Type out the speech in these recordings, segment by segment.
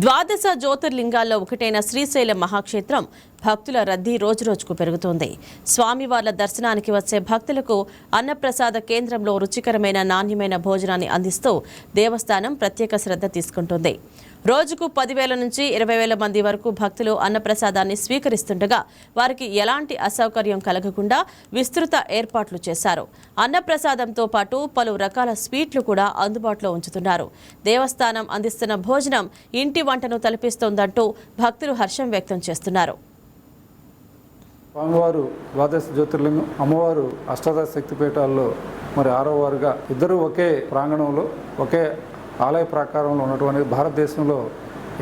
ద్వాదశ జ్యోతిర్లింగాల్లో ఒకటైన శ్రీశైలం మహాక్షేత్రం భక్తుల రద్దీ రోజురోజుకు పెరుగుతోంది. స్వామివార్ల దర్శనానికి వచ్చే భక్తులకు అన్నప్రసాద కేంద్రంలో రుచికరమైన నాణ్యమైన భోజనాన్ని అందిస్తూ దేవస్థానం ప్రత్యేక శ్రద్ధ తీసుకుంటుంది. రోజుకు 10,000 నుంచి 20,000 మంది వరకు భక్తులు అన్నప్రసాదాన్ని స్వీకరిస్తుండగా వారికి ఎలాంటి అసౌకర్యం కలగకుండా విస్తృత ఏర్పాట్లు చేశారు. అన్నప్రసాదంతో పాటు పలు రకాల స్వీట్లు కూడా అందుబాటులో ఉంచుతున్నారు. దేవస్థానం అందిస్తున్న భోజనం ఇంటి వంటను తలపిస్తోందంటూ భక్తులు హర్షం వ్యక్తం చేస్తున్నారు. స్వామివారు ద్వాదశ జ్యోతిర్లింగం, అమ్మవారు అష్టాదశ శక్తిపీఠాల్లో మరి 6వ వారుగా ఇద్దరు ఒకే ప్రాంగణంలో ఒకే ఆలయ ప్రాకారంలో ఉన్నటువంటి భారతదేశంలో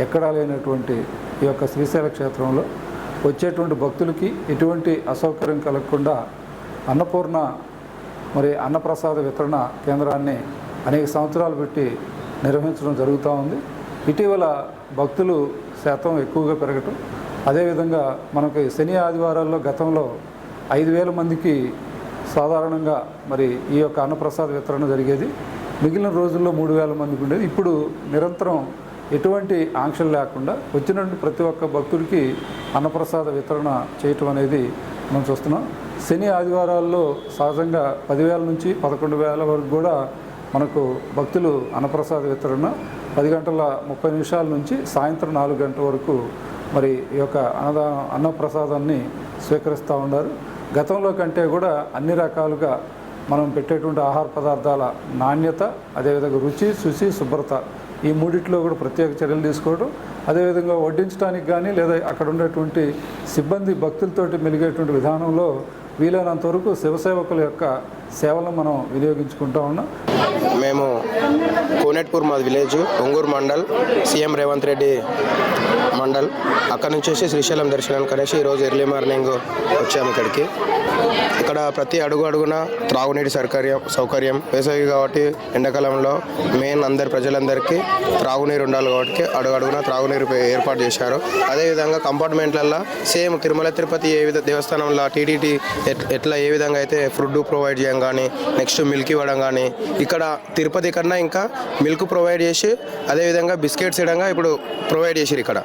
ఎక్కడా లేనటువంటి ఈ యొక్క శ్రీశైల క్షేత్రంలో వచ్చేటువంటి భక్తులకి ఎటువంటి అసౌకర్యం కలగకుండా అన్నపూర్ణ మరి అన్నప్రసాద వితరణ కేంద్రాన్ని అనేక సంవత్సరాలు పెట్టి నిర్వహించడం జరుగుతూ ఉంది. ఇటీవల భక్తులు శాతం ఎక్కువగా పెరగటం, అదేవిధంగా మనకి శని ఆదివారాల్లో గతంలో 5,000 మందికి సాధారణంగా మరి ఈ యొక్క అన్నప్రసాద వితరణ జరిగేది. మిగిలిన రోజుల్లో 3,000 మందికి ఉండేది. ఇప్పుడు నిరంతరం ఎటువంటి ఆంక్షలు లేకుండా వచ్చినటువంటి ప్రతి ఒక్క భక్తుడికి అన్నప్రసాద వితరణ చేయటం అనేది మనం చూస్తున్నాం. శని ఆదివారాల్లో సహజంగా 10,000 నుంచి 11,000 వరకు కూడా మనకు భక్తులు అన్నప్రసాద వితరణ 10:30 నుంచి సాయంత్రం 4 గంటల వరకు మరి ఈ యొక్క అన్నప్రసాదాన్ని స్వీకరిస్తూ ఉన్నారు. గతంలో కంటే కూడా అన్ని రకాలుగా మనం పెట్టేటువంటి ఆహార పదార్థాల నాణ్యత, అదేవిధంగా రుచి, శుచి, శుభ్రత ఈ మూడిట్లో కూడా ప్రత్యేక చర్యలు తీసుకోవడం, అదేవిధంగా వడ్డించడానికి కానీ లేదా అక్కడ ఉండేటువంటి సిబ్బంది భక్తులతోటి మెలిగేటువంటి విధానంలో వీలైనంత వరకు శివసేవకుల యొక్క సేవలను మనం వినియోగించుకుంటూ ఉన్నాం. మేము కోనేట్పూర్ మాది విలేజ్, ఒంగూరు మండల్, సీఎం రేవంత్ రెడ్డి మండల్. అక్కడ నుంచి శ్రీశైలం దర్శనానికి అనేసి ఈరోజు ఎర్లీ మార్నింగ్ వచ్చాము ఇక్కడికి. ఇక్కడ ప్రతి అడుగున త్రాగునీటి సౌకర్యం వేసవి కాబట్టి ఎండాకాలంలో మెయిన్ అందరి ప్రజలందరికీ త్రాగునీరు ఉండాలి కాబట్టి అడుగున త్రాగునీరు ఏర్పాటు చేశారు. అదేవిధంగా కంపార్ట్మెంట్లలో సేమ్ తిరుమల తిరుపతి దేవస్థానంలో టీటీటీ ఎట్లా ఏ విధంగా అయితే ఫుడ్ ప్రొవైడ్ చేయడం కానీ, నెక్స్ట్ మిల్క్ ఇవ్వడం కానీ, ఇక్కడ తిరుపతి కన్నా ఇంకా మిల్క్ ప్రొవైడ్ చేసి అదేవిధంగా బిస్కెట్స్ ఇవ్వడంగా ఇప్పుడు ప్రొవైడ్ చేసారు ఇక్కడ.